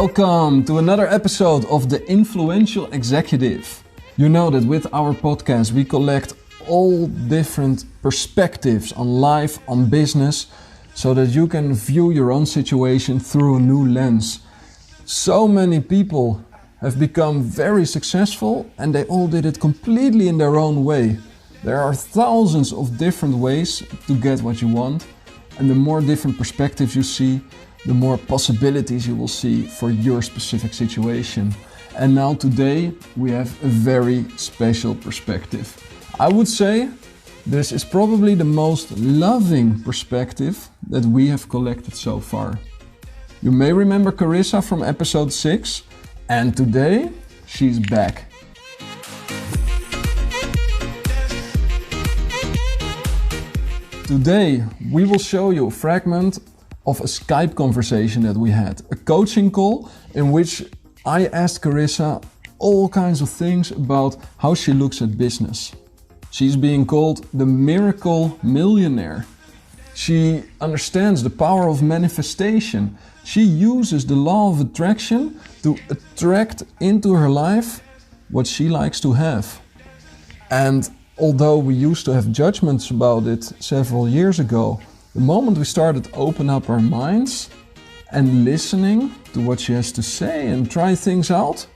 Welcome to another episode of The Influential Executive. You know that with our podcast we collect all different perspectives on life, on business, so that you can view your own situation through a new lens. So many people have become very successful and they all did it completely in their own way. There are thousands of different ways to get what you want, and the more different perspectives you see, the more possibilities you will see for your specific situation. And now today we have a very special perspective. I would say this is probably the most loving perspective that we have collected so far. You may remember Carisa from episode 6, and today she's back. Today we will show you a fragment of a Skype conversation that we had, a coaching call in which I asked Carisa all kinds of things about how she looks at business. She's being called the miracle millionaire. She understands the power of manifestation. She uses the law of attraction to attract into her life what she likes to have. And although we used to have judgments about it several years ago, the moment we started to open up our minds and listening to what she has to say and try things out,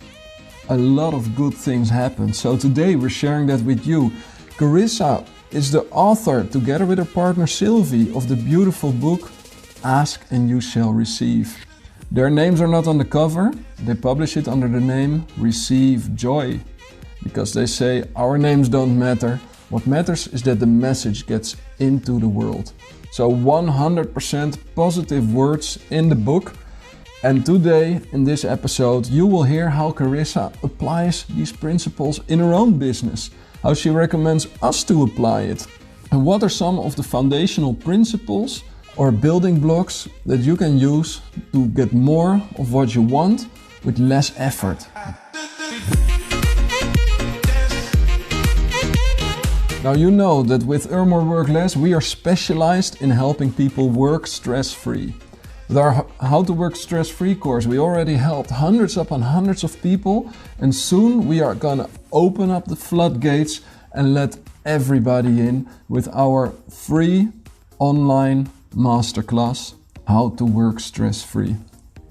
a lot of good things happen. So today we're sharing that with you. Carisa is the author, together with her partner Sylvie, of the beautiful book Ask and You Shall Receive. Their names are not on the cover. They publish it under the name Receive Joy, because they say our names don't matter. What matters is that the message gets into the world. So 100% positive words in the book. And today, in this episode, you will hear how Carisa applies these principles in her own business, how she recommends us to apply it, and what are some of the foundational principles or building blocks that you can use to get more of what you want with less effort. Now you know that with Earn More Work Less we are specialized in helping people work stress-free. With our How to Work Stress-Free course we already helped hundreds upon hundreds of people, and soon we are gonna open up the floodgates and let everybody in with our free online masterclass How to Work Stress-Free.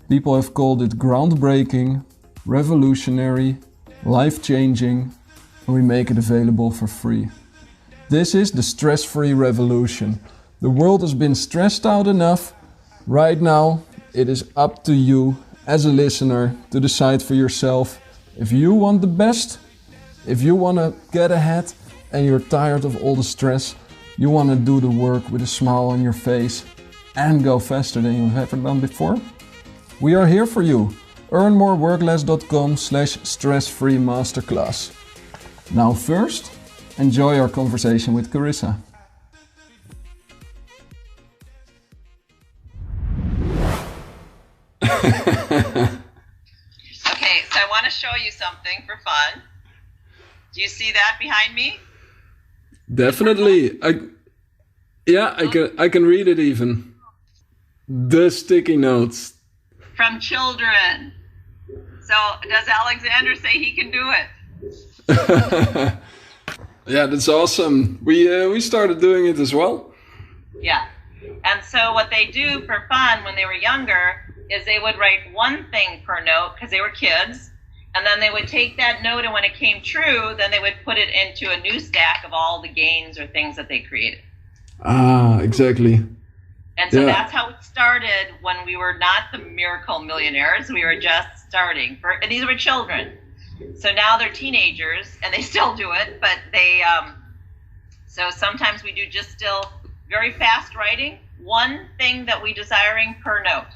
People have called it groundbreaking, revolutionary, life-changing, and we make it available for free. This is the stress-free revolution. The world has been stressed out enough. Right now, it is up to you as a listener to decide for yourself if you want the best, if you want to get ahead and you're tired of all the stress, you want to do the work with a smile on your face and go faster than you've ever done before. We are here for you. earnmoreworkless.com/stress-free masterclass. Now first, enjoy our conversation with Carisa. Okay, so I want to show you something for fun. Do you see that behind me? Definitely. I can read it even. The sticky notes. From children. So does Alexander say he can do it? Yeah, that's awesome. We started doing it as well. Yeah. And so what they do for fun when they were younger is they would write one thing per note because they were kids, and then they would take that note, and when it came true, then they would put it into a new stack of all the gains or things that they created. Ah, exactly. And so that's how it started when we were not the miracle millionaires. We were just starting. And these were children. So now they're teenagers and they still do it, but they, so sometimes we do just still very fast writing, one thing that we desiring per note.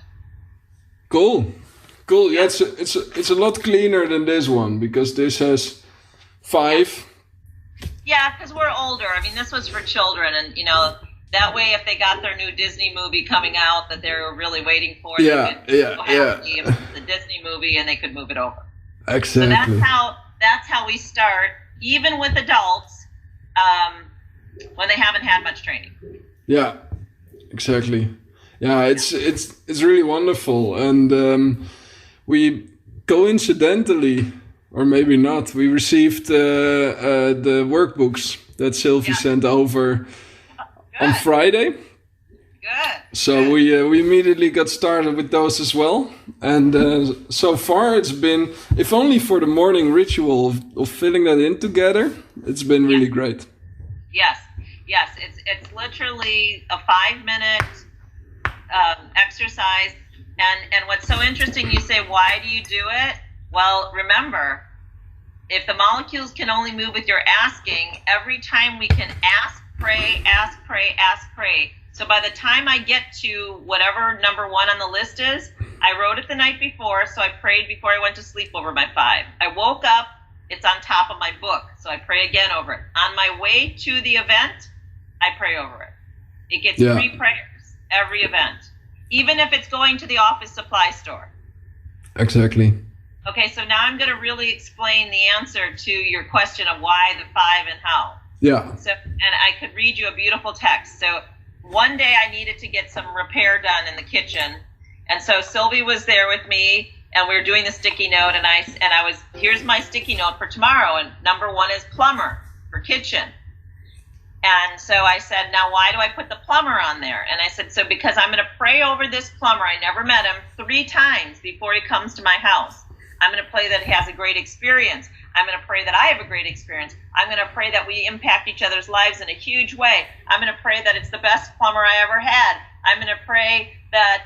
Cool. Yeah, it's a lot cleaner than this one because this has 5. Yeah, because we're older. I mean, this was for children, and that way if they got their new Disney movie coming out that they were really waiting for, they could go happily the Disney movie and they could move it over. Exactly. So that's how we start, even with adults, when they haven't had much training. Yeah, exactly. Yeah, it's really wonderful, and we coincidentally, or maybe not, we received the workbooks that Sylvie sent over on Friday. Good. So we immediately got started with those as well. And so far it's been, if only for the morning ritual of filling that in together, it's been really great. Yes. It's literally a 5-minute exercise. And what's so interesting, you say, why do you do it? Well, remember, if the molecules can only move with your asking, every time we can ask, pray, ask, pray, ask, pray. So by the time I get to whatever number 1 on the list is, I wrote it the night before, so I prayed before I went to sleep over my 5. I woke up, it's on top of my book, so I pray again over it. On my way to the event, I pray over it. It gets 3 prayers every event, even if it's going to the office supply store. Exactly. Okay, so now I'm going to really explain the answer to your question of why the 5 and how. Yeah. So, and I could read you a beautiful text. So one day I needed to get some repair done in the kitchen. And so Sylvie was there with me and we were doing the sticky note and I was, here's my sticky note for tomorrow. And number 1 is plumber for kitchen. And so I said, now why do I put the plumber on there? And I said, so because I'm going to pray over this plumber. I never met him 3 times before he comes to my house. I'm going to pray that he has a great experience. I'm going to pray that I have a great experience. I'm going to pray that we impact each other's lives in a huge way. I'm going to pray that it's the best plumber I ever had. I'm going to pray that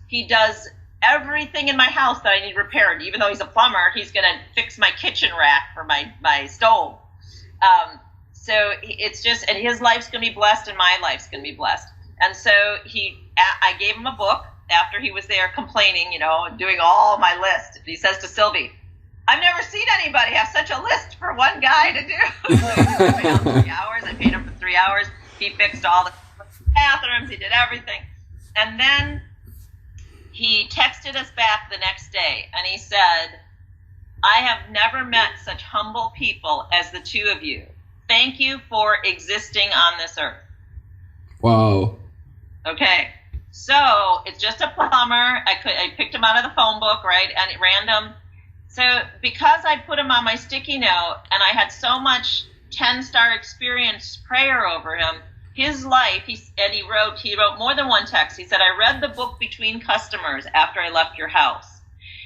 he does everything in my house that I need repaired. Even though he's a plumber, he's going to fix my kitchen rack for my stove. So it's just, and his life's going to be blessed and my life's going to be blessed. And so I gave him a book after he was there complaining, doing all my list. He says to Sylvie, I've never seen anybody have such a list for one guy to do. So he put me on 3 hours. I paid him for 3 hours. He fixed all the bathrooms. He did everything. And then he texted us back the next day and he said, I have never met such humble people as the 2 of you. Thank you for existing on this earth. Wow. Okay. So it's just a plumber. I picked him out of the phone book, right? And at random. So because I put him on my sticky note and I had so much 10-star experience prayer over him, his life, he wrote more than one text. He said, I read the book Between Customers after I left your house.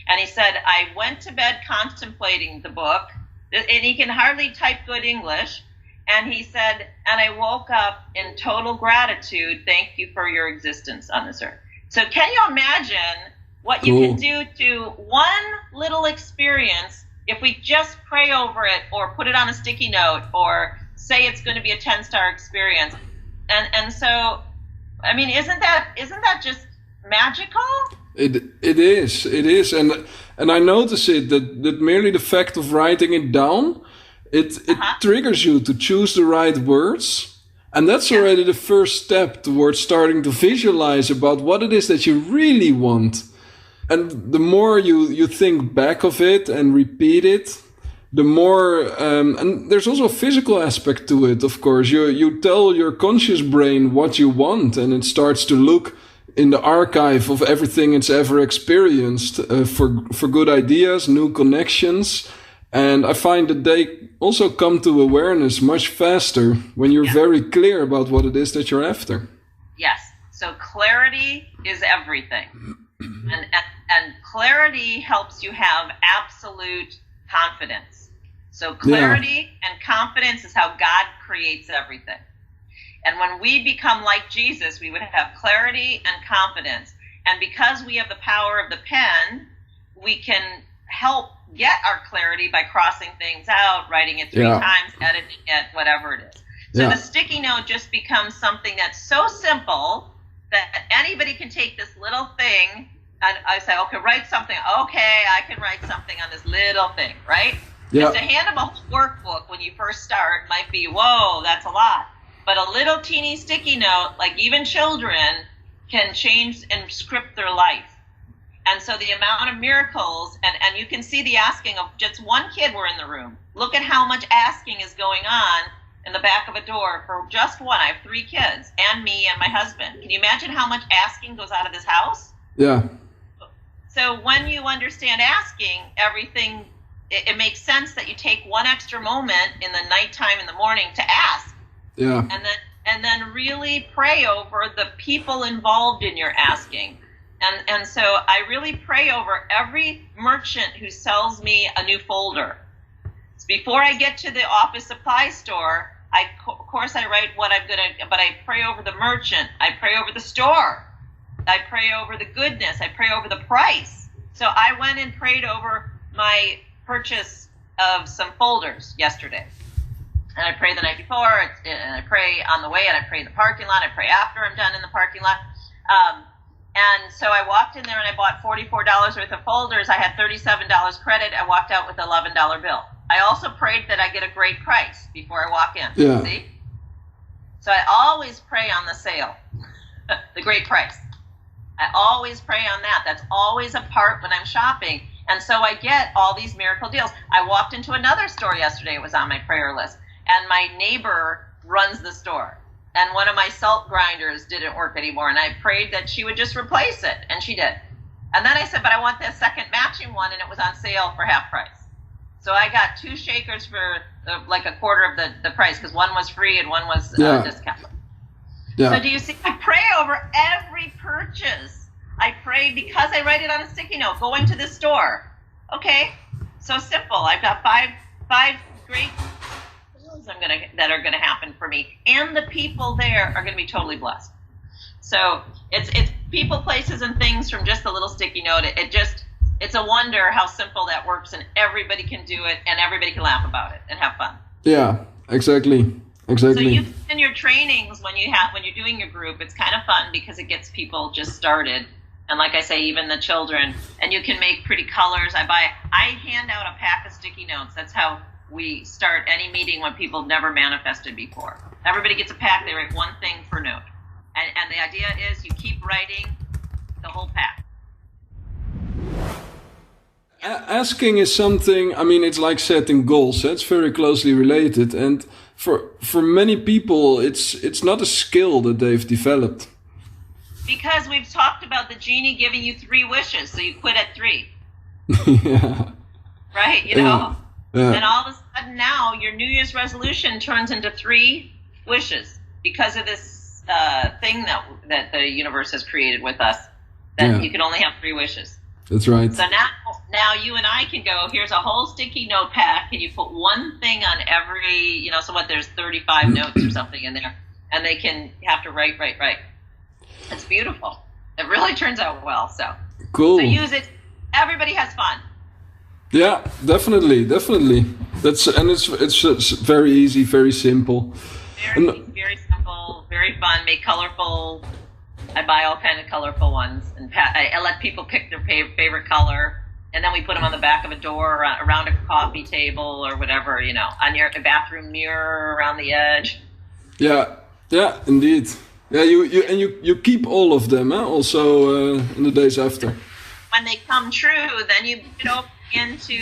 And he said, I went to bed contemplating the book, and he can hardly type good English. And he said, and I woke up in total gratitude. Thank you for your existence on this earth. So can you imagine what you can do to one little experience if we just pray over it or put it on a sticky note or say it's going to be a 10-star experience? And so, I mean, isn't that just magical? It is. And I notice that merely the fact of writing it down, it triggers you to choose the right words. And that's already the first step towards starting to visualize about what it is that you really want. And the more you think back of it and repeat it, the more, and there's also a physical aspect to it, of course. You tell your conscious brain what you want, and it starts to look in the archive of everything it's ever experienced for good ideas, new connections. And I find that they also come to awareness much faster when you're very clear about what it is that you're after. Yes. So clarity is everything. And clarity helps you have absolute confidence. So clarity and confidence is how God creates everything. And when we become like Jesus, we would have clarity and confidence. And because we have the power of the pen, we can help get our clarity by crossing things out, writing it 3 times, editing it, whatever it is. So the sticky note just becomes something that's so simple that anybody can take this little thing and I say, okay, write something. Okay, I can write something on this little thing, right? Yeah. To hand them a workbook when you first start might be, whoa, that's a lot. But a little teeny sticky note, like even children, can change and script their life. And so the amount of miracles, and you can see the asking of just one kid were in the room. Look at how much asking is going on in the back of a door for just one. I have 3 kids, and me and my husband. Can you imagine how much asking goes out of this house? Yeah. So when you understand asking, everything, it makes sense that you take one extra moment in the nighttime, in the morning, to ask. Yeah. And then really pray over the people involved in your asking. And so I really pray over every merchant who sells me a new folder. So before I get to the office supply store, of course I write what I'm gonna, but I pray over the merchant. I pray over the store. I pray over the goodness. I pray over the price. So I went and prayed over my purchase of some folders yesterday. And I pray the night before, and I pray on the way, and I pray in the parking lot. I pray after I'm done in the parking lot. And so I walked in there and I bought $44 worth of folders. I had $37 credit. I walked out with an $11 bill. I also prayed that I get a great price before I walk in. Yeah. See? So I always pray on the sale, the great price. I always pray on that. That's always a part when I'm shopping. And so I get all these miracle deals. I walked into another store yesterday. It was on my prayer list. And my neighbor runs the store. And one of my salt grinders didn't work anymore. And I prayed that she would just replace it. And she did. And then I said, but I want the second matching one. And it was on sale for half price. So I got 2 shakers for like a quarter of the price. Because one was free and one was discount. Yeah. So do you see? I pray over every purchase. I pray because I write it on a sticky note. Going to the store. Okay. So simple. I've got five great that are gonna happen for me, and the people there are gonna be totally blessed. So it's people, places, and things from just a little sticky note. It's a wonder how simple that works, and everybody can do it, and everybody can laugh about it and have fun. Yeah, exactly. So you in your trainings when you're doing your group, it's kind of fun because it gets people just started. And like I say, even the children, and you can make pretty colors. I hand out a pack of sticky notes. That's how we start any meeting when people have never manifested before. Everybody gets a pack. They write one thing per note. And the idea is you keep writing the whole pack. Asking is something, I mean, it's like setting goals. It's very closely related. And for many people, it's not a skill that they've developed. Because we've talked about the genie giving you 3 wishes, so you quit at 3. Yeah. Right, you know? Yeah. And all of a sudden now, your New Year's resolution turns into 3 wishes because of this thing that the universe has created with us, that you can only have 3 wishes. That's right. So now you and I can go, here's a whole sticky note pack, and you put one thing on every, so there's 35 notes or something in there, and they can have to write. It's beautiful. It really turns out well. So cool. So use it. Everybody has fun. Yeah, definitely. It's very easy, very simple. Very simple, very fun. Make colorful. I buy all kinds of colorful ones, and I let people pick their favorite color, and then we put them on the back of a door, around a coffee table, or whatever, on your bathroom mirror, around the edge. Yeah, indeed. Yeah, you keep all of them, also in the days after. When they come true, then you go into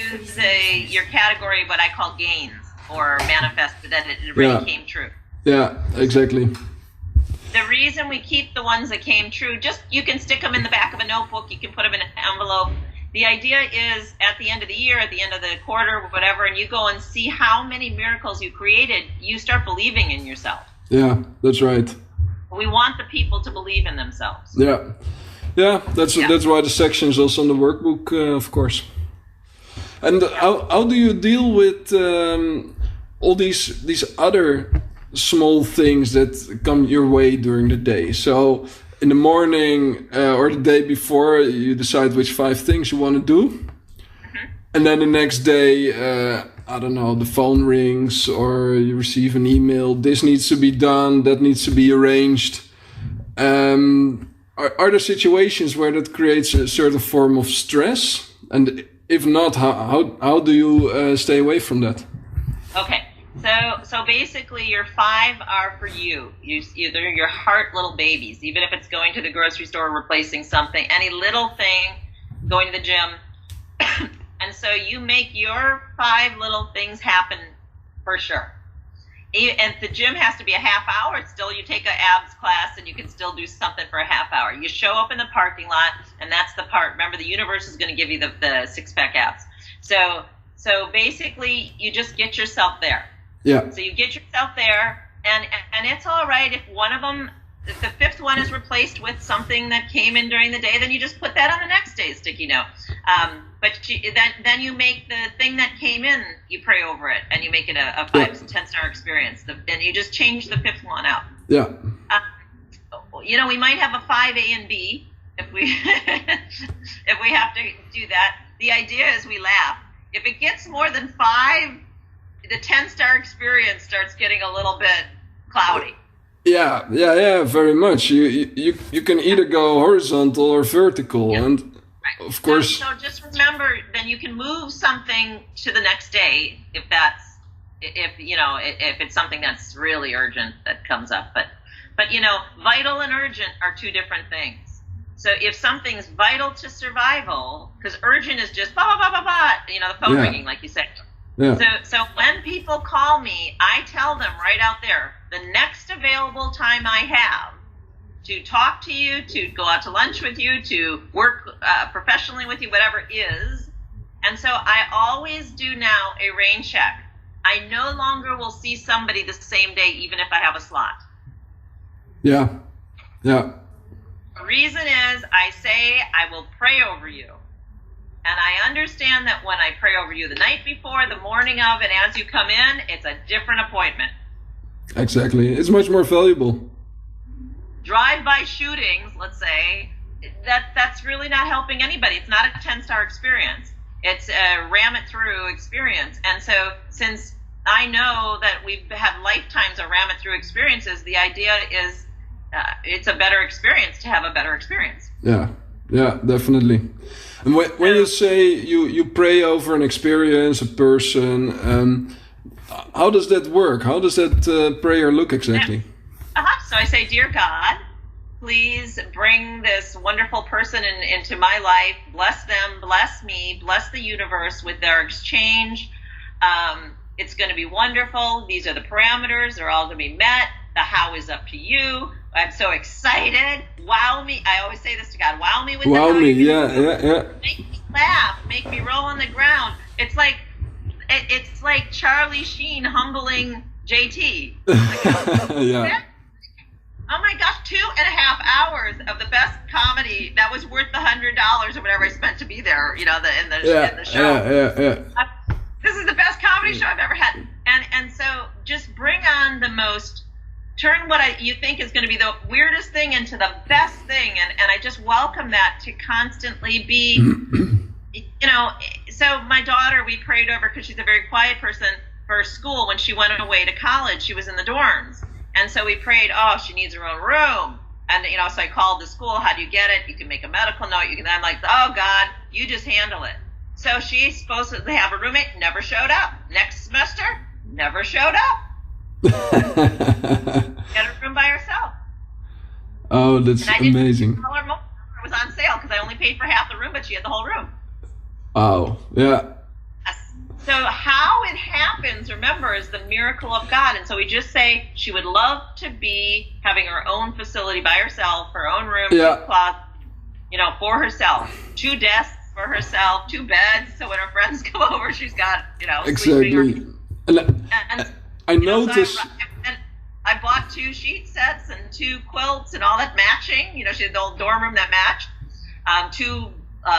your category, what I call gains, or manifested that it really came true. Yeah, exactly. The reason we keep the ones that came true, you can stick them in the back of a notebook, you can put them in an envelope. The idea is at the end of the year, at the end of the quarter, whatever, and you go and see how many miracles you created, you start believing in yourself. Yeah, that's right. We want the people to believe in themselves. Yeah, that's why the section is also on the workbook, of course. And how do you deal with all these other small things that come your way during the day? So in the morning or the day before, you decide which 5 things you want to do. Mm-hmm. And then the next day, I don't know, the phone rings or you receive an email. This needs to be done. That needs to be arranged. Are there situations where that creates a certain form of stress? And if not, how do you stay away from that? Okay. So basically your 5 are for you. They're your heart little babies. Even if it's going to the grocery store, replacing something, any little thing, going to the gym. And so you make your 5 little things happen for sure. And the gym has to be a half hour. Still, you take an abs class and you can still do something for a half hour. You show up in the parking lot, and that's the part. Remember, the universe is going to give you the six-pack abs. So basically, you just get yourself there. Yeah. So you get yourself there, and it's all right if one of them, if the fifth one is replaced with something that came in during the day, then you just put that on the next day's sticky note. But then you make the thing that came in, you pray over it, and you make it a 5 to 10-star experience. And you just change the fifth one out. Yeah. We might have a 5 A and B if we if we have to do that. The idea is we laugh. If it gets more than 5, the 10-star experience starts getting a little bit cloudy. Yeah, very much. You can either go horizontal or vertical, and right. Of course. So just remember, then you can move something to the next day if it's something that's really urgent that comes up. But vital and urgent are two different things. So if something's vital to survival, because urgent is just blah blah blah blah blah, the phone ringing, like you said. Yeah. So when people call me, I tell them right out there, the next available time I have to talk to you, to go out to lunch with you, to work professionally with you, whatever it is. And so I always do now a rain check. I no longer will see somebody the same day, even if I have a slot. Yeah. The reason is I say I will pray over you. And I understand that when I pray over you the night before, the morning of, and as you come in, it's a different appointment. Exactly. It's much more valuable. Drive-by shootings, let's say, that's really not helping anybody. It's not a 10-star experience. It's a ram-it-through experience. And so since I know that we've had lifetimes of ram-it-through experiences, the idea is it's a better experience to have a better experience. Yeah, definitely. And when you say you pray over an experience, a person, how does that work? How does that prayer look exactly? So I say, Dear God, please bring this wonderful person into my life. Bless them, bless me, bless the universe with their exchange. It's going to be wonderful. These are the parameters. They're all going to be met. The how is up to you. I'm so excited. Wow me. I always say this to God. Wow me with the how. Yeah. Make me laugh. Make me roll on the ground. It's like Charlie Sheen humbling JT. Yeah. Oh my gosh, 2.5 hours of the best comedy that was worth the $100 or whatever I spent to be there, in the show. Yeah. This is the best comedy show I've ever had. And so just bring on turn what you think is going to be the weirdest thing into the best thing. And I just welcome that to constantly be, so my daughter, we prayed over, because she's a very quiet person, for school. When she went away to college, she was in the dorms. And so we prayed, she needs her own room. And, so I called the school. How do you get it? You can make a medical note. I'm like, oh, God, you just handle it. So she's supposed to have a roommate, never showed up. Next semester, never showed up. Had a room by herself. Oh, that's amazing. Tell her more. It was on sale because I only paid for half the room, but she had the whole room. Oh, yeah. So how it happens, remember, is the miracle of God. And so we just say she would love to be having her own facility by herself, her own room, closet, for herself. 2 desks for herself, 2 beds. So when her friends come over, she's got, Exactly. And I noticed. So I bought 2 sheet sets and 2 quilts and all that matching. She had the old dorm room that matched. 2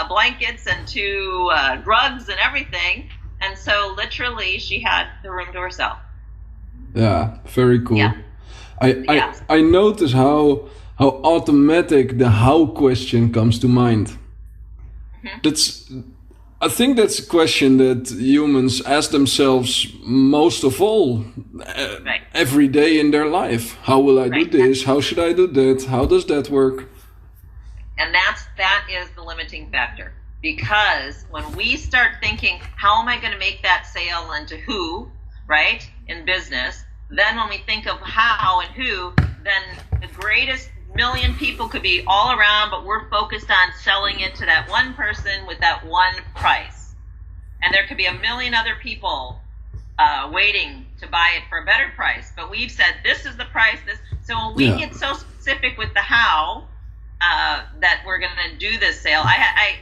blankets and 2 rugs and everything. And so literally she had the room to herself. Yeah, very cool. Yeah. I notice how automatic the how question comes to mind. Mm-hmm. I think that's a question that humans ask themselves most of all, every day in their life. How will I do this? How should I do that? How does that work? And that is the limiting factor. Because when we start thinking, how am I going to make that sale and to who, right, in business, then when we think of how and who, then the greatest million people could be all around, but we're focused on selling it to that one person with that one price. And there could be a million other people waiting to buy it for a better price. But we've said this is the price. So when we get so specific with the how that we're going to do this sale,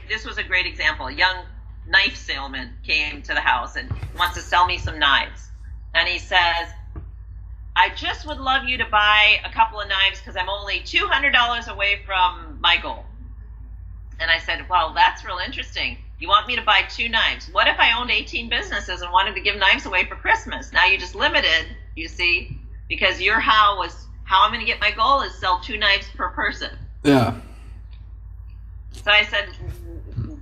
this was a great example. A young knife salesman came to the house and wants to sell me some knives, and he says, I just would love you to buy a couple of knives because I'm only $200 away from my goal. And I said, well, that's real interesting. You want me to buy 2 knives. What if I owned 18 businesses and wanted to give knives away for Christmas? Now you just limited, you see, because your how was, how I'm going to get my goal is sell 2 knives per person. Yeah. So I said,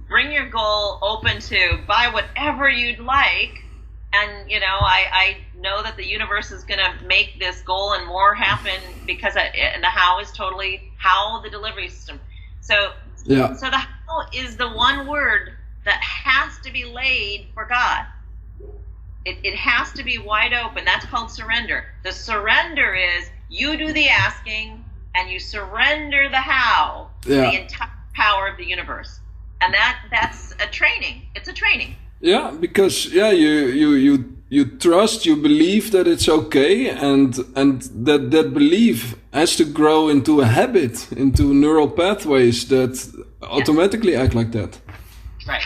bring your goal open to buy whatever you'd like. And, you know, I know that the universe is going to make this goal and more happen because and the how is totally how the delivery system. So the how is the one word that has to be laid for God. It has to be wide open. That's called surrender. The surrender is you do the asking and you surrender the how to the entire power of the universe. And that's a training. It's a training. Yeah, because you trust, you believe that it's okay, and that belief has to grow into a habit, into neural pathways that automatically act like that. Right.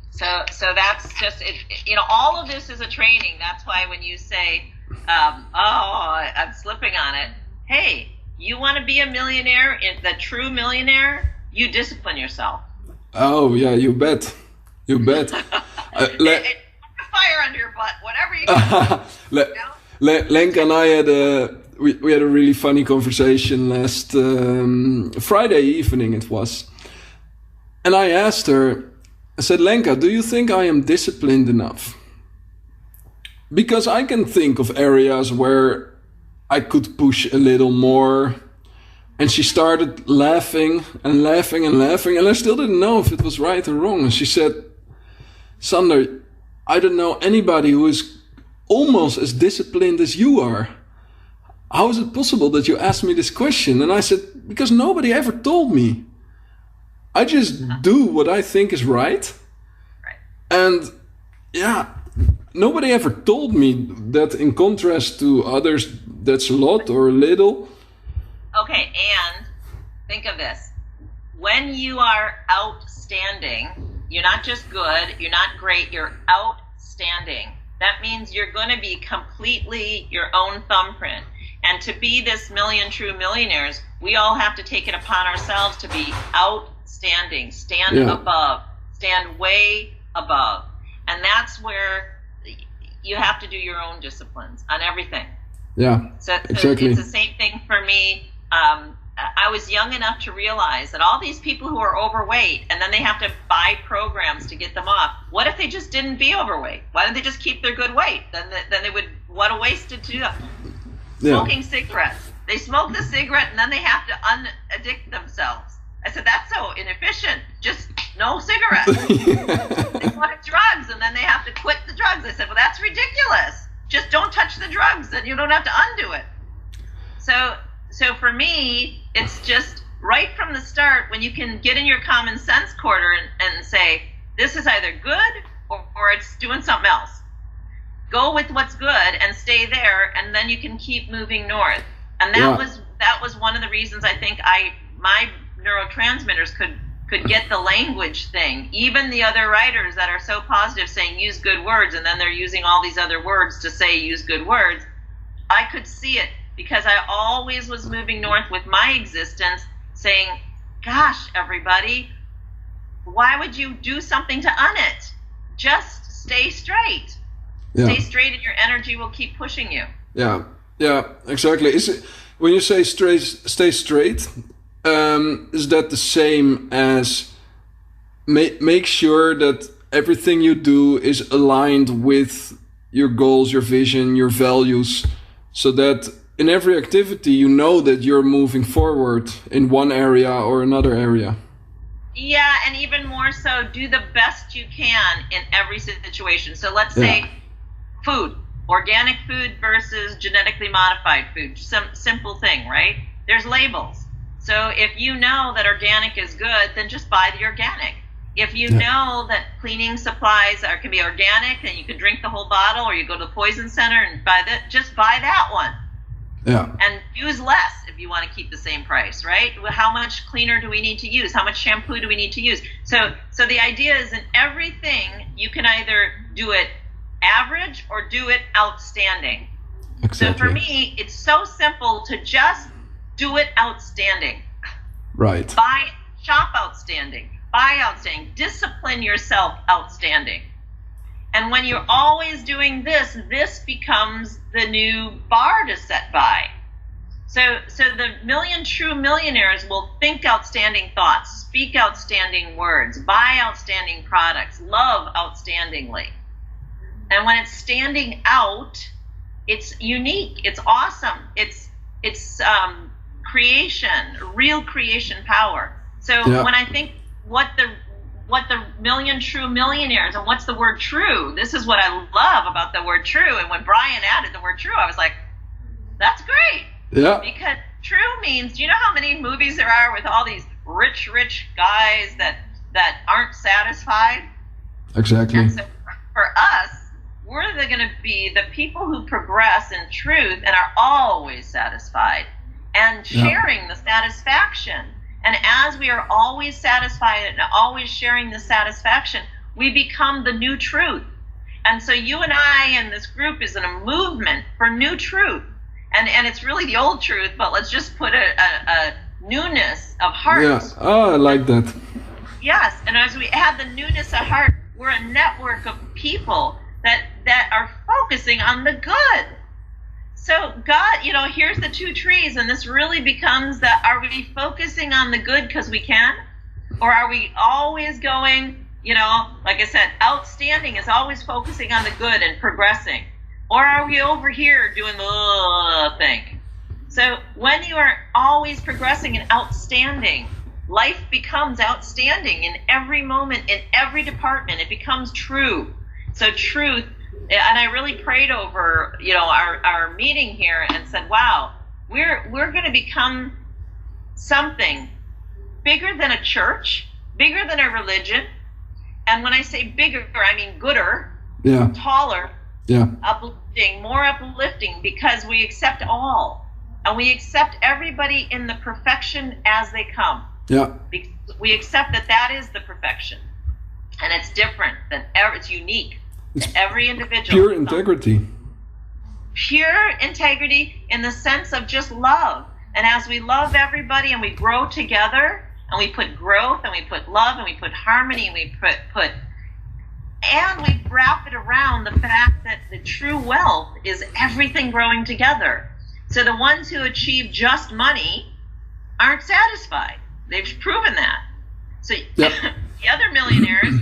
So that's just it. You know, all of this is a training. That's why when you say, I'm slipping on it. Hey, you want to be a millionaire, the true millionaire? You discipline yourself. Oh yeah, you bet. You bet. Fire under your butt, whatever you do. Lenka and I had we had a really funny conversation last Friday evening it was. And I asked her, I said, Lenka, do you think I am disciplined enough? Because I can think of areas where I could push a little more. And she started laughing and laughing and laughing. And I still didn't know if it was right or wrong. And she said, Sander, I don't know anybody who is almost as disciplined as you are. How is it possible that you asked me this question? And I said, because nobody ever told me. I just do what I think is right. And yeah, nobody ever told me that in contrast to others, that's a lot or a little. Okay, and think of this. When you are outstanding, you're not just good, you're not great, you're outstanding. That means you're going to be completely your own thumbprint. And to be this million true millionaires, we all have to take it upon ourselves to be outstanding, stand above, stand way above. And that's where you have to do your own disciplines on everything. Yeah, so exactly. It's the same thing for me. I was young enough to realize that all these people who are overweight and then they have to buy programs to get them off. What if they just didn't be overweight? Why don't they just keep their good weight? Then they would, what a waste to do that. Smoking cigarettes. They smoke the cigarette and then they have to unaddict themselves. I said, that's so inefficient. Just no cigarettes. They want drugs and then they have to quit the drugs. I said, well, that's ridiculous. Just don't touch the drugs and you don't have to undo it. So for me, it's just right from the start when you can get in your common sense quarter and say, this is either good or it's doing something else. Go with what's good and stay there, and then you can keep moving north. And that was one of the reasons I think my neurotransmitters could get the language thing. Even the other writers that are so positive saying use good words, and then they're using all these other words to say use good words, I could see it. Because I always was moving north with my existence saying, gosh, everybody, why would you do something to it? Just stay straight. Yeah. Stay straight and your energy will keep pushing you. Yeah, exactly. Is it, when you say stay straight, is that the same as make sure that everything you do is aligned with your goals, your vision, your values, so that in every activity, you know that you're moving forward in one area or another area? Yeah, and even more so, do the best you can in every situation. So let's say food, organic food versus genetically modified food. Some simple thing, right? There's labels. So if you know that organic is good, then just buy the organic. If you know that cleaning supplies can be organic and you can drink the whole bottle, or you go to the poison center and just buy that one. Yeah. And use less if you want to keep the same price, right? How much cleaner do we need to use? How much shampoo do we need to use? So the idea is, in everything, you can either do it average or do it outstanding. Exactly. So for me, it's so simple to just do it outstanding. Right. Shop outstanding. Buy outstanding. Discipline yourself outstanding. And when you're always doing this becomes the new bar to set by. So the true millionaires will think outstanding thoughts, speak outstanding words, buy outstanding products, love outstandingly. And when it's standing out, it's unique, it's awesome, it's creation, real creation power. So when I think what the true millionaires, and what's the word true? This is what I love about the word true. And when Brian added the word true, I was like, that's great. Yeah. Because true means, do you know how many movies there are with all these rich guys that aren't satisfied? Exactly. And so for us, we're going to be the people who progress in truth and are always satisfied and sharing the satisfaction. And as we are always satisfied and always sharing the satisfaction, we become the new truth. And so you and I and this group is in a movement for new truth. And it's really the old truth, but let's just put a newness of heart. Yeah, I like that. Yes, and as we add the newness of heart, we're a network of people that are focusing on the good. So God, here's the two trees, and this really becomes are we focusing on the good because we can? Or are we always going, like I said, outstanding is always focusing on the good and progressing? Or are we over here doing the thing? So when you are always progressing and outstanding, life becomes outstanding in every moment, in every department. It becomes true. So truth. And I really prayed over, our meeting here and said, wow, we're going to become something bigger than a church, bigger than a religion. And when I say bigger, I mean gooder, taller, uplifting, more uplifting, because we accept all. And we accept everybody in the perfection as they come. Yeah. We accept that is the perfection. And it's different than ever, it's unique. It's every individual. Pure integrity. Pure integrity in the sense of just love. And as we love everybody and we grow together, and we put growth, and we put love, and we put harmony, and we and we wrap it around the fact that the true wealth is everything growing together. So the ones who achieve just money aren't satisfied. They've proven that. So the other millionaires,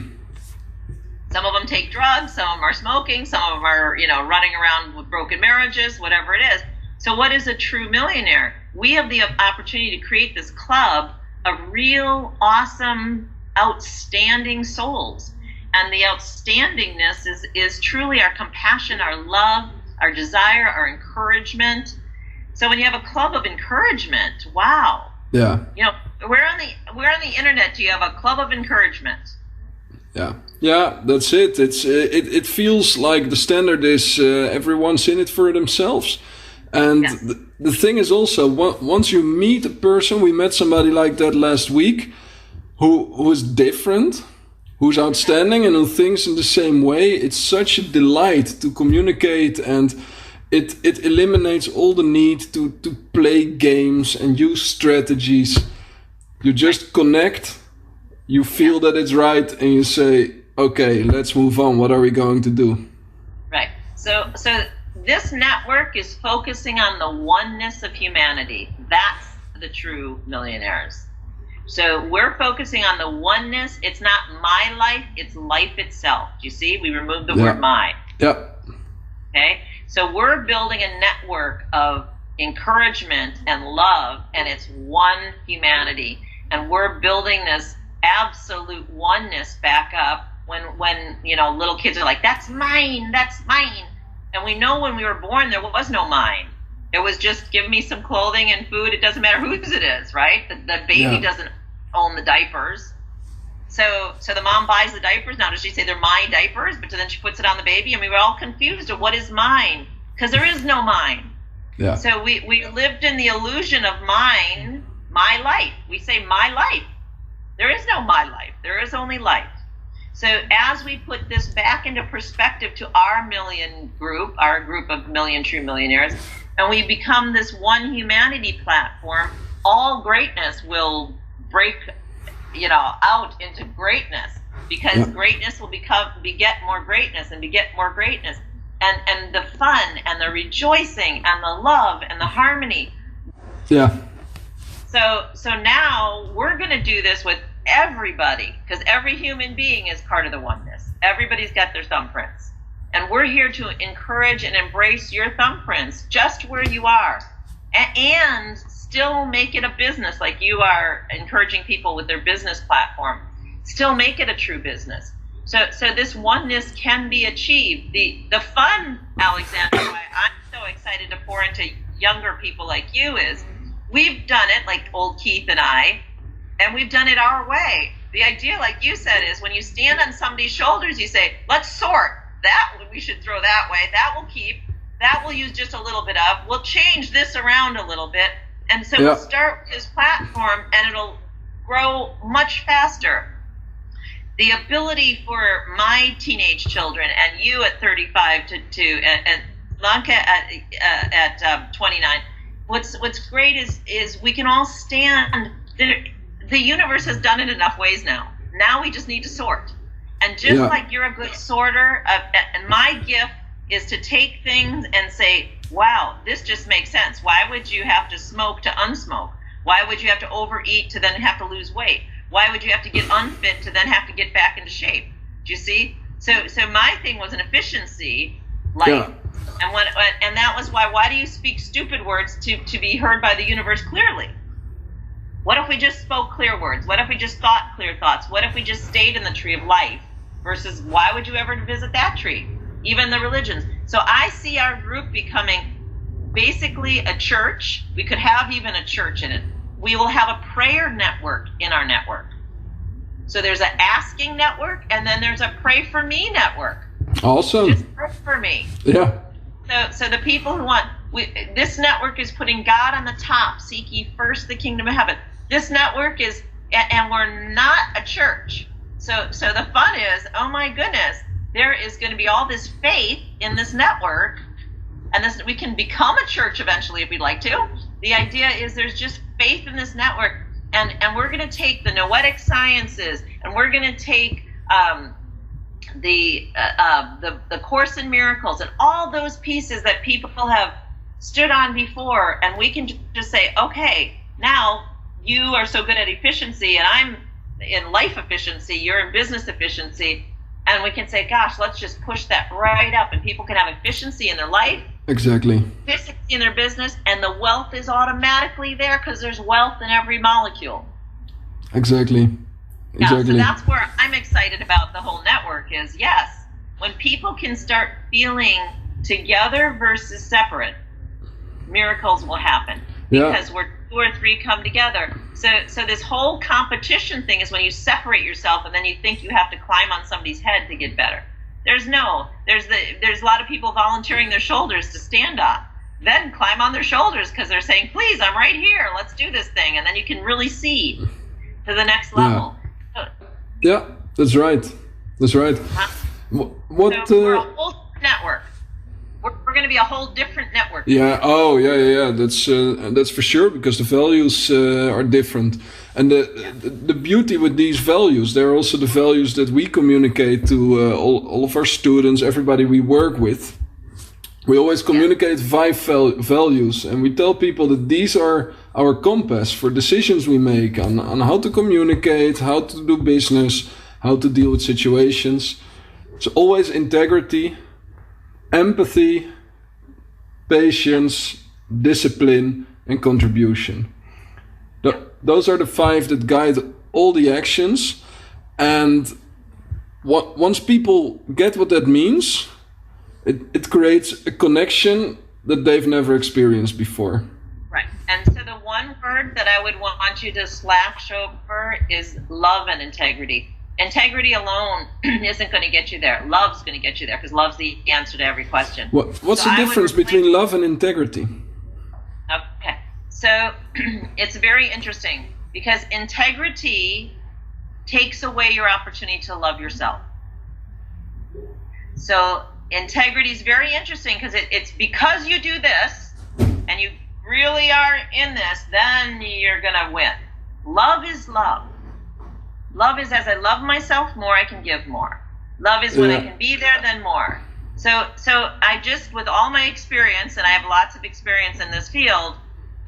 some of them take drugs, some of them are smoking, some of them are, running around with broken marriages, whatever it is. So what is a true millionaire? We have the opportunity to create this club of real, awesome, outstanding souls. And the outstandingness is truly our compassion, our love, our desire, our encouragement. So when you have a club of encouragement, wow. Yeah. Where on the internet do you have a club of encouragement? Yeah, that's it. It feels like the standard is everyone's in it for themselves. And the thing is also, once you meet a person, we met somebody like that last week, who is different, who's outstanding and who thinks in the same way. It's such a delight to communicate, and it eliminates all the need to play games and use strategies. You just connect, you feel that it's right, and you say, okay, let's move on. What are we going to do? Right. So this network is focusing on the oneness of humanity. That's the true millionaires. So we're focusing on the oneness. It's not my life, it's life itself. Do you see? We removed the word my. Yep. Okay? So we're building a network of encouragement and love, and it's one humanity. And we're building this absolute oneness back up when little kids are like, that's mine. And we know when we were born, there was no mine. It was just give me some clothing and food. It doesn't matter whose it is, right? The baby doesn't own the diapers. So the mom buys the diapers. Now, does she say they're my diapers? But then she puts it on the baby, and we were all confused of what is mine, because there is no mine. Yeah. So we lived in the illusion of mine, my life. We say my life. There is no my life. There is only life. So as we put this back into perspective to our group of million true millionaires, and we become this one humanity platform, all greatness will break, out into greatness, because greatness will beget more greatness and beget more greatness. And the fun and the rejoicing and the love and the harmony. Yeah. So now we're going to do this with everybody, because every human being is part of the oneness. Everybody's got their thumbprints. And we're here to encourage and embrace your thumbprints just where you are. And still make it a business, like you are encouraging people with their business platform. Still make it a true business. So this oneness can be achieved. The fun, Alexander, why I'm so excited to pour into younger people like you is we've done it, like old Keith and I, and we've done it our way. The idea, like you said, is when you stand on somebody's shoulders, you say, let's sort. That we should throw that way. That will keep. That we'll use just a little bit of. We'll change this around a little bit. And so we'll start with this platform, and it'll grow much faster. The ability for my teenage children and you at 35 and Lanka at 29. What's great is we can all stand. The universe has done it enough ways now. Now we just need to sort. And just like you're a good sorter, and my gift is to take things and say, wow, this just makes sense. Why would you have to smoke to unsmoke? Why would you have to overeat to then have to lose weight? Why would you have to get unfit to then have to get back into shape? Do you see? So my thing was an efficiency life. And that was why do you speak stupid words to be heard by the universe clearly? What if we just spoke clear words? What if we just thought clear thoughts? What if we just stayed in the tree of life versus why would you ever visit that tree? Even the religions. So I see our group becoming basically a church. We could have even a church in it. We will have a prayer network in our network. So there's an asking network, and then there's a pray for me network. Awesome. Just pray for me. Yeah. So the people who want, this network is putting God on the top. Seek ye first the kingdom of heaven. This network is, and we're not a church. So the fun is, oh my goodness, there is going to be all this faith in this network, and this we can become a church eventually if we'd like to. The idea is there's just faith in this network, and we're going to take the noetic sciences, and we're going to take the Course in Miracles and all those pieces that people have stood on before, and we can just say, okay, now you are so good at efficiency, and I'm in life efficiency, you're in business efficiency, and we can say, gosh, let's just push that right up, and people can have efficiency in their life, exactly, efficiency in their business, and the wealth is automatically there because there's wealth in every molecule. Exactly. Yeah, so that's where I'm excited about the whole network is, yes, when people can start feeling together versus separate, miracles will happen. Because we're 2 or 3 come together. So this whole competition thing is when you separate yourself and then you think you have to climb on somebody's head to get better. There's a lot of people volunteering their shoulders to stand on. Then climb on their shoulders because they're saying, please, I'm right here. Let's do this thing. And then you can really see to the next level. Yeah, that's right. That's right. What? So we're a whole network. We're going to be a whole different network. Yeah. Oh, yeah. That's for sure because the values are different, and the beauty with these values, they're also the values that we communicate to all of our students, everybody we work with. We always communicate 5 values, and we tell people that these are our compass for decisions we make on how to communicate, how to do business, how to deal with situations. It's always integrity, empathy, patience, discipline, and contribution. Those are the 5 that guide all the actions. And once people get what that means, it creates a connection that they've never experienced before. Right. And so the one word that I would want you to slash over is love and integrity. Integrity alone isn't going to get you there. Love's going to get you there, because love's the answer to every question. What's the difference between love and integrity? Okay, so it's very interesting, because integrity takes away your opportunity to love yourself. So integrity is very interesting, because it's because you do this and you really are in this, then you're going to win. Love is love. Love is, as I love myself more, I can give more. Love is when I can be there, then more. So I just, with all my experience, and I have lots of experience in this field,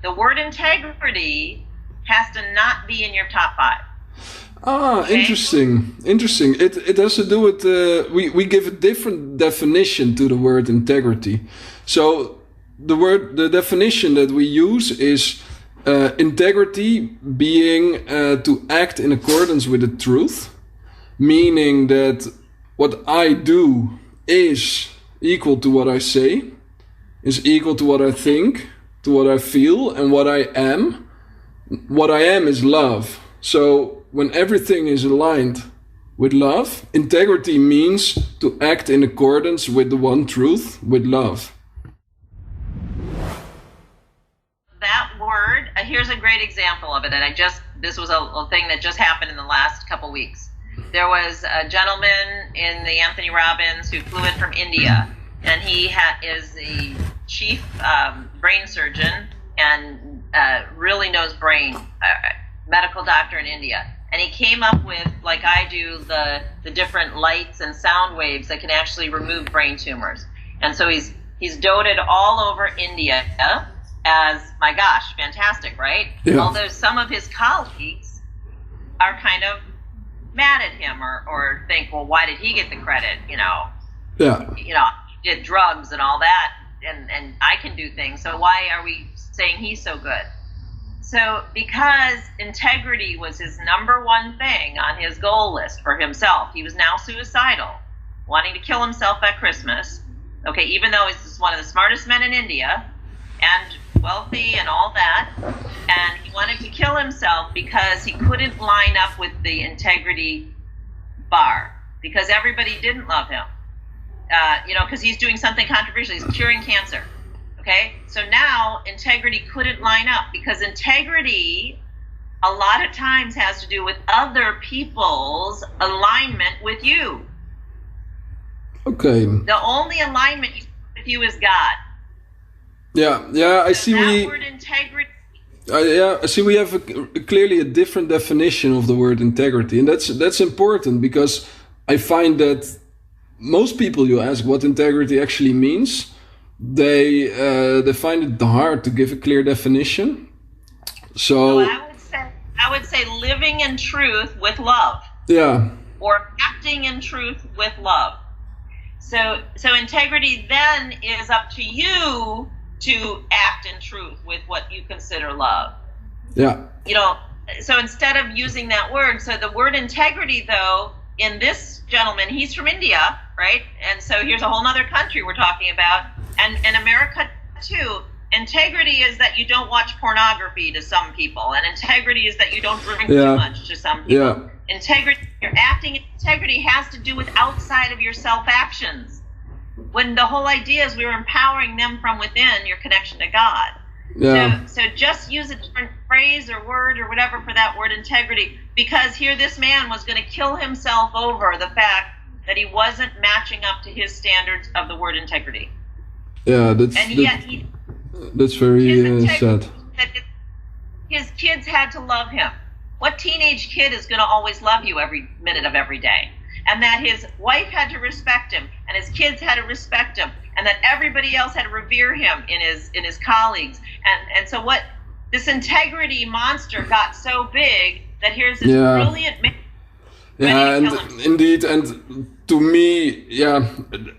the word integrity has to not be in your top 5. Okay? Interesting. It has to do with, we give a different definition to the word integrity. So the definition that we use is integrity being to act in accordance with the truth, meaning that what I do is equal to what I say, is equal to what I think, to what I feel, and what I am. What I am is love. So when everything is aligned with love, integrity means to act in accordance with the one truth, with love. That word, here's a great example of it, and this was a thing that just happened in the last couple weeks. There was a gentleman in the Anthony Robbins who flew in from India, and he is the chief brain surgeon and really knows brain, medical doctor in India. And he came up with, like I do, the different lights and sound waves that can actually remove brain tumors. And so he's doted all over India as, my gosh, fantastic, right? Yeah. Although some of his colleagues are kind of mad at him or think, well, why did he get the credit? Yeah. He did drugs and all that, and I can do things, so why are we saying he's so good? So because integrity was his number one thing on his goal list for himself, he was now suicidal, wanting to kill himself at Christmas. Okay, even though he's one of the smartest men in India and wealthy and all that, and he wanted to kill himself because he couldn't line up with the integrity bar, because everybody didn't love him, because he's doing something controversial. He's curing cancer. Okay, so now integrity couldn't line up, because integrity a lot of times has to do with other people's alignment with you. Okay. The only alignment with you is God. Yeah, I see. That word integrity. I see. We have clearly a different definition of the word integrity, and that's important, because I find that most people, you ask what integrity actually means, they find it hard to give a clear definition. So I would say living in truth with love. Yeah. Or acting in truth with love. So integrity then is up to you to act in truth with what you consider love. Yeah. So instead of using that word, so the word integrity, though, in this gentleman, he's from India, right? And so here's a whole other country we're talking about. And in America, too, integrity is that you don't watch pornography to some people. And integrity is that you don't drink too much to some people. Yeah. Integrity, your acting integrity has to do with outside of your self-actions. When the whole idea is we were empowering them from within, your connection to God. Yeah. So just use a different phrase or word or whatever for that word integrity, because here this man was going to kill himself over the fact that he wasn't matching up to his standards of the word integrity. Yeah, that's very sad. His kids had to love him. What teenage kid is going to always love you every minute of every day? And that his wife had to respect him, and his kids had to respect him, and that everybody else had to revere him in his colleagues. And so what this integrity monster got so big that here's this brilliant man. Yeah, and indeed, and to me,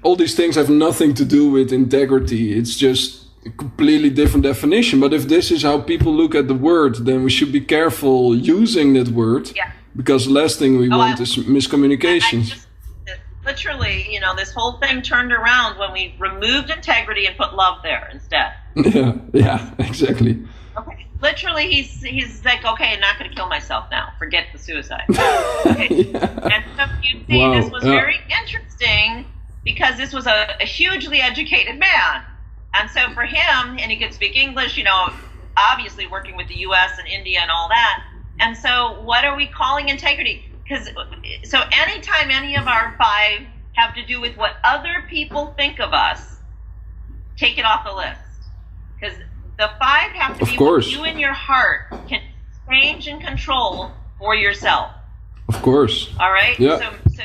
all these things have nothing to do with integrity. It's just a completely different definition. But if this is how people look at the word, then we should be careful using that word. Yeah. Because the last thing we want is miscommunications. Literally, this whole thing turned around when we removed integrity and put love there instead. Yeah, exactly. Okay, literally he's like, okay, I'm not going to kill myself now. Forget the suicide. Okay. Yeah. And so you see, this was very interesting because this was a hugely educated man. And so for him, and he could speak English, you know, obviously working with the U.S. and India and all that. And so what are we calling integrity? Because so anytime any of our 5 have to do with what other people think of us, take it off the list. Because the 5 have to be what you in your heart can change and control for yourself. Of course. All right? Yeah. So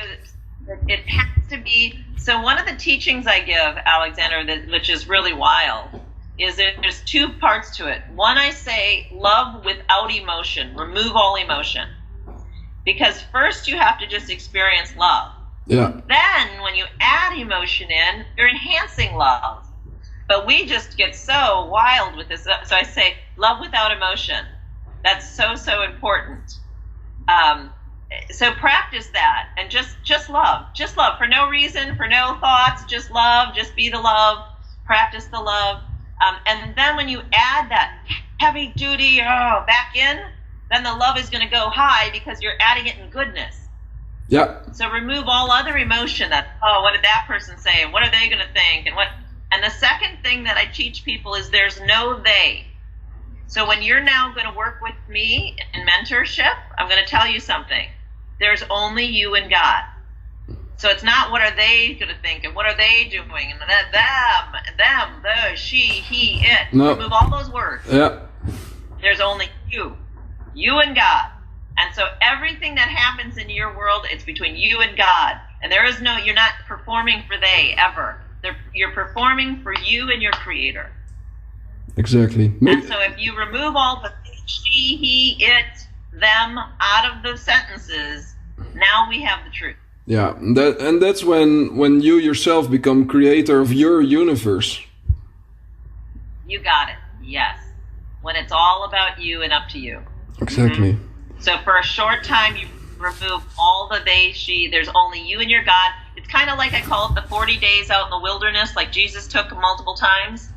it has to be. So one of the teachings I give, Alexander, which is really wild, is that there's 2 parts to it. One, I say love without emotion. Remove all emotion. Because first you have to just experience love. Yeah. Then when you add emotion in, you're enhancing love. But we just get so wild with this. So I say love without emotion. That's so important. So practice that and just love. Just love for no reason, for no thoughts. Just love. Just be the love. Practice the love. And then when you add that heavy duty back in, then the love is going to go high because you're adding it in goodness. Yeah. So remove all other emotion. That what did that person say? And what are they going to think? And the second thing that I teach people is there's no they. So when you're now going to work with me in mentorship, I'm going to tell you something. There's only you and God. So it's not what are they going to think and what are they doing and them, the, she, he, it. No. Remove all those words. Yeah. There's only you and God. And so everything that happens in your world, it's between you and God. And there is you're not performing for they ever. You're performing for you and your Creator. Exactly. And so if you remove all the she, he, it, them out of the sentences, now we have the truth. Yeah, that's when you yourself become creator of your universe. You got it. Yes. When it's all about you and up to you. Exactly. Mm-hmm. So for a short time, you remove all the they, she. There's only you and your God. It's kind of like I call it the 40 days out in the wilderness, like Jesus took multiple times.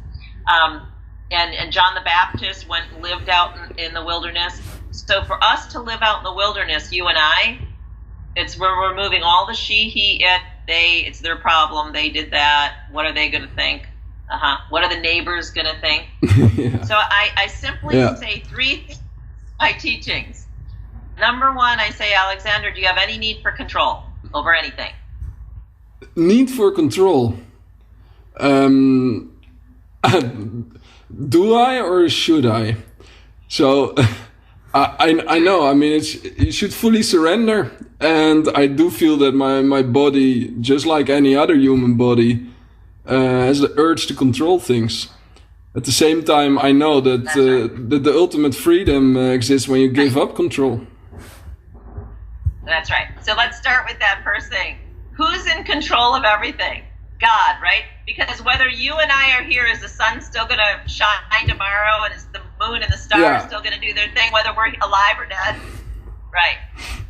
And John the Baptist lived out in the wilderness. So for us to live out in the wilderness, you and I, we're removing all the she, he, it, they. It's their problem. They did that. What are they going to think? What are the neighbors going to think? Yeah. So I simply say 3 things in my teachings. Number 1, I say, Alexander, do you have any need for control over anything? Need for control. Do I or should I? So I know. I mean, you should fully surrender, and I do feel that my body, just like any other human body, has the urge to control things. At the same time, I know that that the ultimate freedom exists when you give up control. That's right. So let's start with that first thing. Who's in control of everything? God, right? Because whether you and I are here, is the sun still going to shine tomorrow, and is the moon and the stars still going to do their thing, whether we're alive or dead? Right.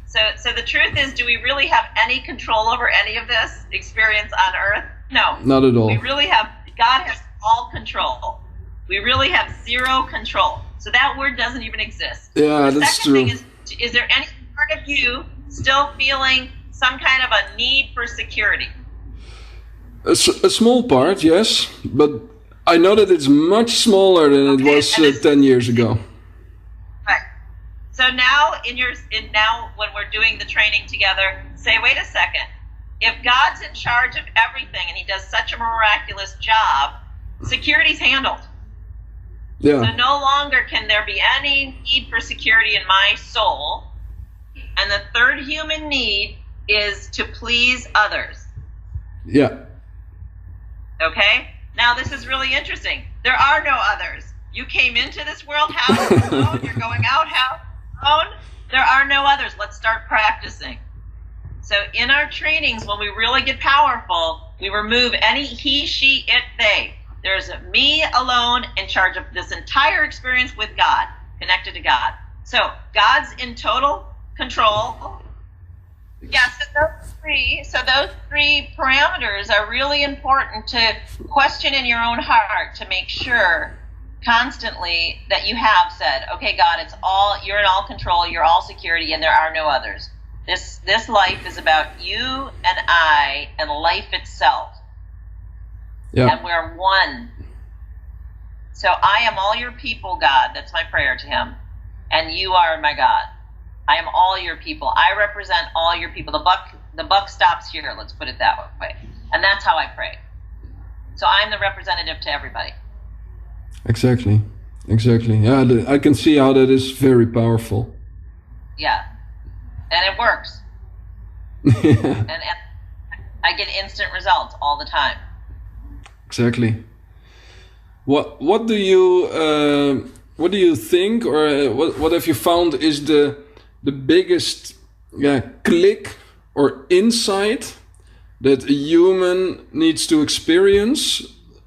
So the truth is, do we really have any control over any of this experience on Earth? No. Not at all. God has all control. We really have zero control. So that word doesn't even exist. Yeah, the that's second true. thing is there any part of you still feeling some kind of a need for security? A small part, yes, but I know that it's much smaller than it was 10 years ago. Right. So now now when we're doing the training together, say, wait a second. If God's in charge of everything and he does such a miraculous job, security's handled. Yeah. So no longer can there be any need for security in my soul. And the third human need is to please others. Yeah. Okay? Now this is really interesting. There are no others. You came into this world house alone. You're going out house alone. There are no others. Let's start practicing. So in our trainings, when we really get powerful, we remove any he, she, it, they. There's me alone in charge of this entire experience with God, connected to God. So God's in total control. Yeah, so those three parameters are really important to question in your own heart to make sure constantly that you have said, okay, God, you're in all control, you're all security, and there are no others. This life is about you and I and life itself. Yeah. And we're one. So I am all your people, God. That's my prayer to him. And you are my God. I am all your people. I represent all your people. The buck stops here, let's put it that way. And that's how I pray. So I'm the representative to everybody. Exactly. Yeah, I can see how that is very powerful. Yeah. And it works. and I get instant results all the time. Exactly. What do you think, or what have you found is the biggest click or insight that a human needs to experience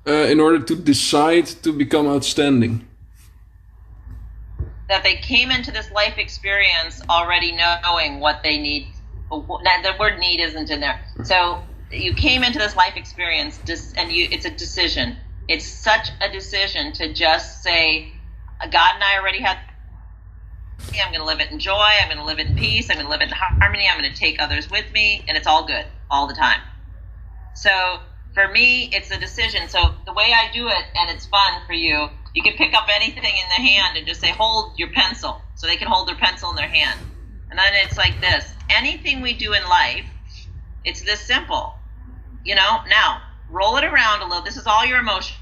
in order to decide to become outstanding? That they came into this life experience already knowing what they need. The word need isn't in there. So you came into this life experience and it's a decision. It's such a decision to just say, God and I already had, I'm going to live it in joy, I'm going to live it in peace, I'm going to live it in harmony, I'm going to take others with me, and it's all good, all the time. So for me, it's a decision. So the way I do it, and it's fun for you, you can pick up anything in the hand and just say, hold your pencil. So they can hold their pencil in their hand. And then it's like this. Anything we do in life, it's this simple. Now, roll it around a little. This is all your emotions.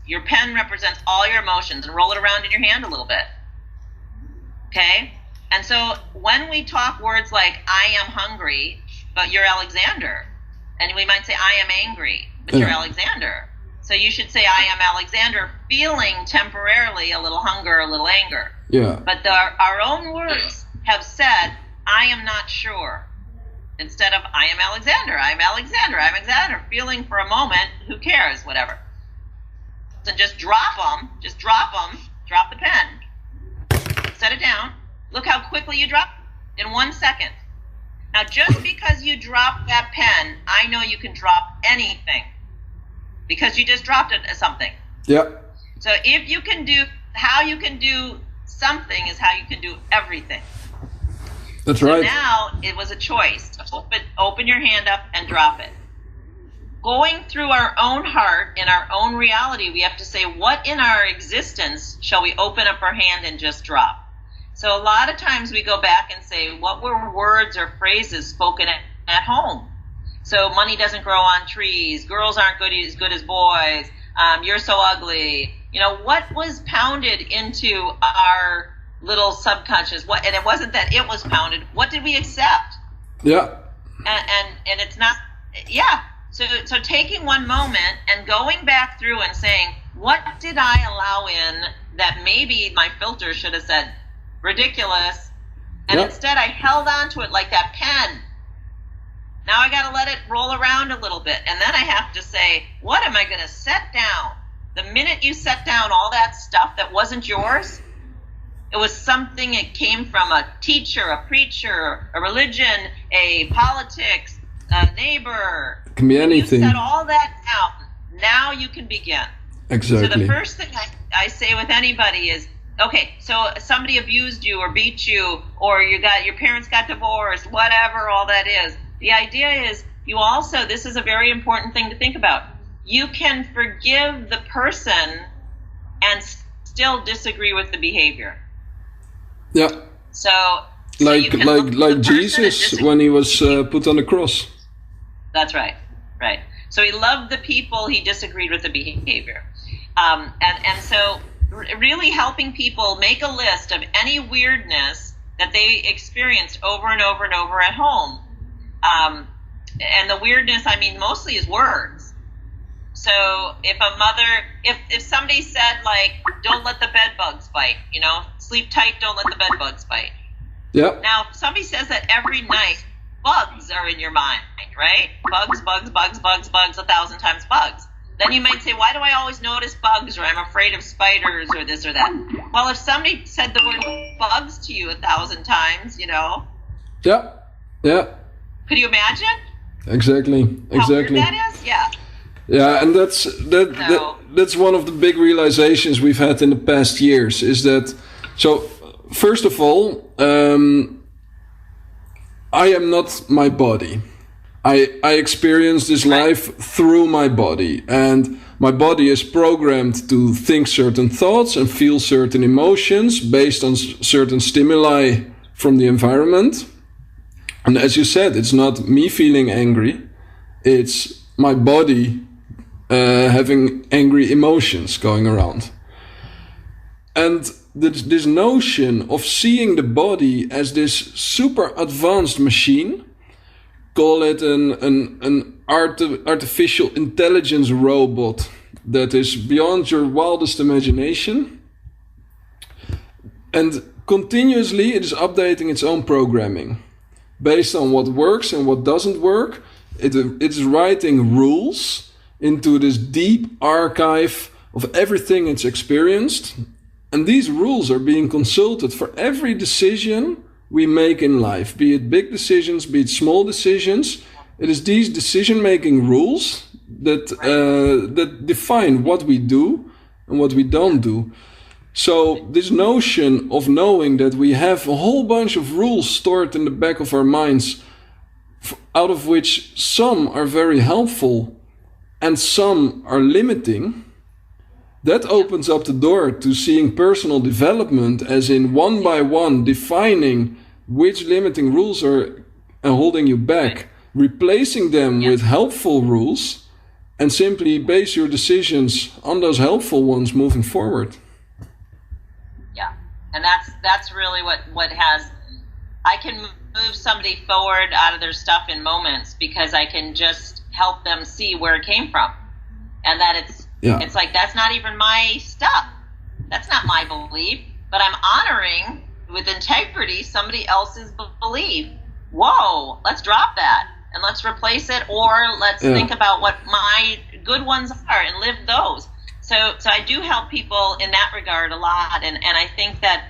Your pen represents all your emotions, and roll it around in your hand a little bit. Okay? And so when we talk words like, I am hungry, but you're Alexander. And we might say, I am angry, but you're Alexander. So you should say, I am Alexander, feeling temporarily a little hunger, a little anger. Yeah. But our own words have said, I am not sure. Instead of, I am Alexander, I'm Alexander, I'm Alexander, feeling for a moment, who cares, whatever. So just drop them, drop the pen, set it down. Look how quickly you drop it, in 1 second. Now, just because you drop that pen, I know you can drop anything. Because you just dropped it as something. Yeah. So if you can do, how you can do something is how you can do everything. That's right. So now it was a choice to open your hand up and drop it. Going through our own heart in our own reality, we have to say, what in our existence shall we open up our hand and just drop? So a lot of times we go back and say, what were words or phrases spoken at home? So money doesn't grow on trees, girls aren't as good as boys, you're so ugly. What was pounded into our little subconscious? And it wasn't that it was pounded. What did we accept? Yeah. And it's not, yeah. So taking one moment and going back through and saying, what did I allow in that maybe my filter should have said ridiculous, and instead I held on to it like that pen. Now I got to let it roll around a little bit, and then I have to say, what am I going to set down? The minute you set down all that stuff that wasn't yours, it was something that came from a teacher, a preacher, a religion, a politics, a neighbor. It can be anything. You set all that down. Now you can begin. Exactly. So the first thing I say with anybody is, okay, so somebody abused you or beat you, or your parents got divorced, whatever all that is. The idea is this is a very important thing to think about. You can forgive the person and still disagree with the behavior. Yeah. So like Jesus when he was put on the cross. That's right. Right. So he loved the people, he disagreed with the behavior. And so really helping people make a list of any weirdness that they experienced over and over and over at home. And the weirdness, I mean, mostly is words. So if somebody said, like, don't let the bed bugs bite, sleep tight, don't let the bed bugs bite. Yeah. Now, if somebody says that every night, bugs are in your mind, right? Bugs, 1,000 times bugs. Then you might say, why do I always notice bugs, or I'm afraid of spiders, or this or that? Well, if somebody said the word bugs to you 1,000 times, Yeah. Could you imagine? Exactly. How weird that is? Yeah. Yeah, and that's one of the big realizations we've had in the past years. Is that so? First of all, I am not my body. I experience this life through my body, and my body is programmed to think certain thoughts and feel certain emotions based on certain stimuli from the environment. And as you said, it's not me feeling angry, it's my body having angry emotions going around. And this notion of seeing the body as this super advanced machine, call it an artificial intelligence robot that is beyond your wildest imagination, and continuously it is updating its own programming based on what works and what doesn't work. It's writing rules into this deep archive of everything it's experienced, and these rules are being consulted for every decision we make in life, be it big decisions, be it small decisions. It is these decision-making rules that define what we do and what we don't do. So this notion of knowing that we have a whole bunch of rules stored in the back of our minds, out of which some are very helpful and some are limiting, that opens up the door to seeing personal development as in one by one defining which limiting rules are holding you back, replacing them with helpful rules, and simply base your decisions on those helpful ones moving forward. Yeah, and that's really what has. I can move somebody forward out of their stuff in moments because I can just help them see where it came from, and that it's like that's not even my stuff. That's not my belief, but I'm honoring with integrity somebody else's belief. Whoa, let's drop that and let's replace it, or let's think about what my good ones are and live those. So I do help people in that regard a lot, and I think that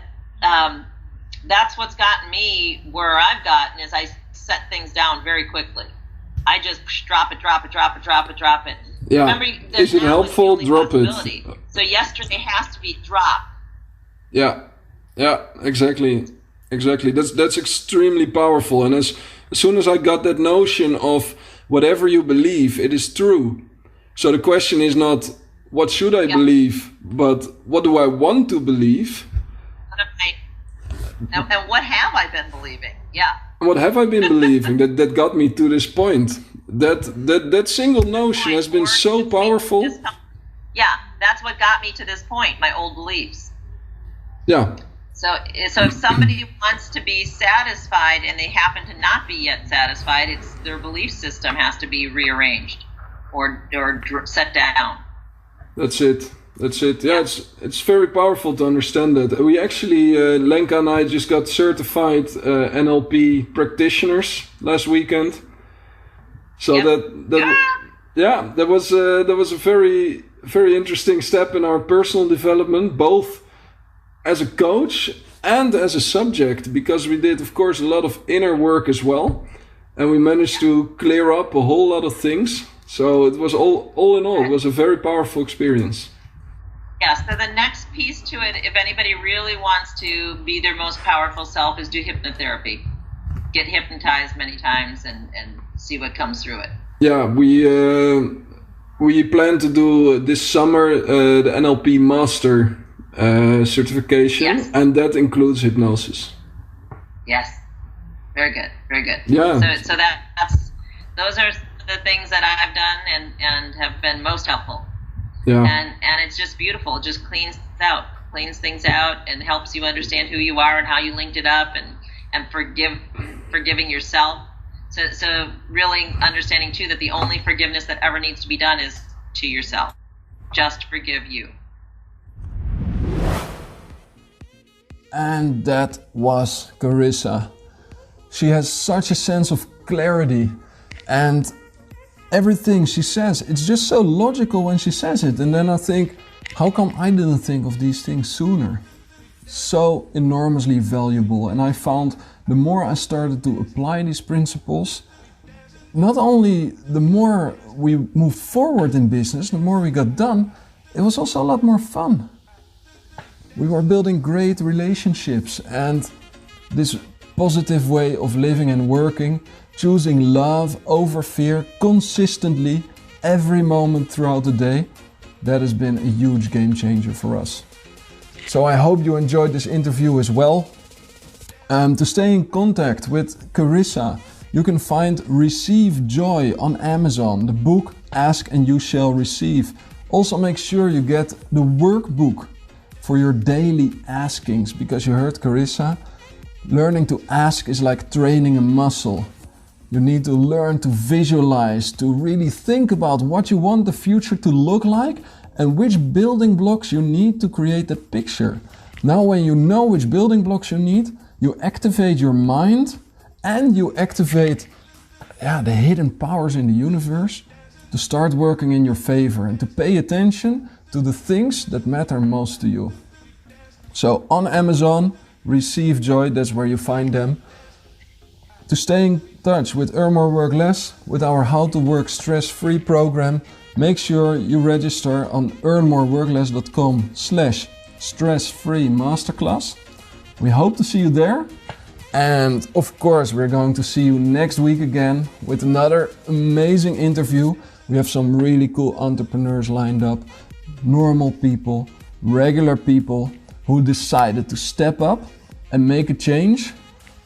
that's what's gotten me where I've gotten is I set things down very quickly. I just drop it. Yeah. Remember, is it helpful? Drop it. So yesterday has to be dropped. Yeah, exactly. That's extremely powerful. And as soon as I got that notion of whatever you believe, it is true. So the question is not what should I believe, but what do I want to believe? And what have I been believing? Yeah. What have I been believing that got me to this point? That single notion has been so powerful. Yeah, that's what got me to this point, my old beliefs. Yeah. So if somebody wants to be satisfied and they happen to not be yet satisfied, it's their belief system has to be rearranged or set down. That's it. Yeah, it's very powerful to understand that. We actually, Lenka and I just got certified NLP practitioners last weekend. So that was a very, very interesting step in our personal development, both as a coach and as a subject, because we did, of course, a lot of inner work as well, and we managed to clear up a whole lot of things. So it was all in all, it was a very powerful experience. Yeah, so the next piece to it, if anybody really wants to be their most powerful self, is do hypnotherapy. Get hypnotized many times and see what comes through it. Yeah, we plan to do this summer the NLP Master certification, and that includes hypnosis. Yes, very good. Yeah. So those are the things that I've done and have been most helpful. Yeah. And it's just beautiful. It just cleans things out and helps you understand who you are and how you linked it up and forgiving yourself. So really understanding too that the only forgiveness that ever needs to be done is to yourself. Just forgive you. And that was Carisa. She has such a sense of clarity, and everything she says, it's just so logical when she says it. And then I think, how come I didn't think of these things sooner? So enormously valuable. And I found the more I started to apply these principles, not only the more we moved forward in business, the more we got done, it was also a lot more fun. We were building great relationships, and this positive way of living and working, choosing love over fear consistently every moment throughout the day, that has been a huge game changer for us. So I hope you enjoyed this interview as well. To stay in contact with Carisa, you can find Receive Joy on Amazon, the book Ask and You Shall Receive. Also make sure you get the workbook for your daily askings, because you heard Carisa, learning to ask is like training a muscle. You need to learn to visualize, to really think about what you want the future to look like and which building blocks you need to create that picture. Now when you know which building blocks you need, you activate your mind and you activate the hidden powers in the universe to start working in your favor and to pay attention to the things that matter most to you. So on Amazon, Receive Joy, that's where you find them. To stay in touch with Earn More Work Less, with our How to Work Stress-Free program, make sure you register on earnmoreworkless.com/stress-free masterclass. We hope to see you there. And of course, we're going to see you next week again with another amazing interview. We have some really cool entrepreneurs lined up, normal people, regular people who decided to step up and make a change,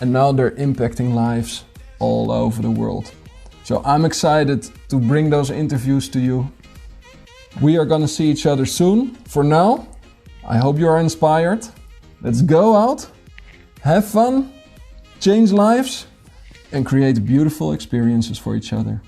and now they're impacting lives all over the world. So I'm excited to bring those interviews to you. We are gonna see each other soon. For now, I hope you are inspired. Let's go out, have fun, change lives, and create beautiful experiences for each other.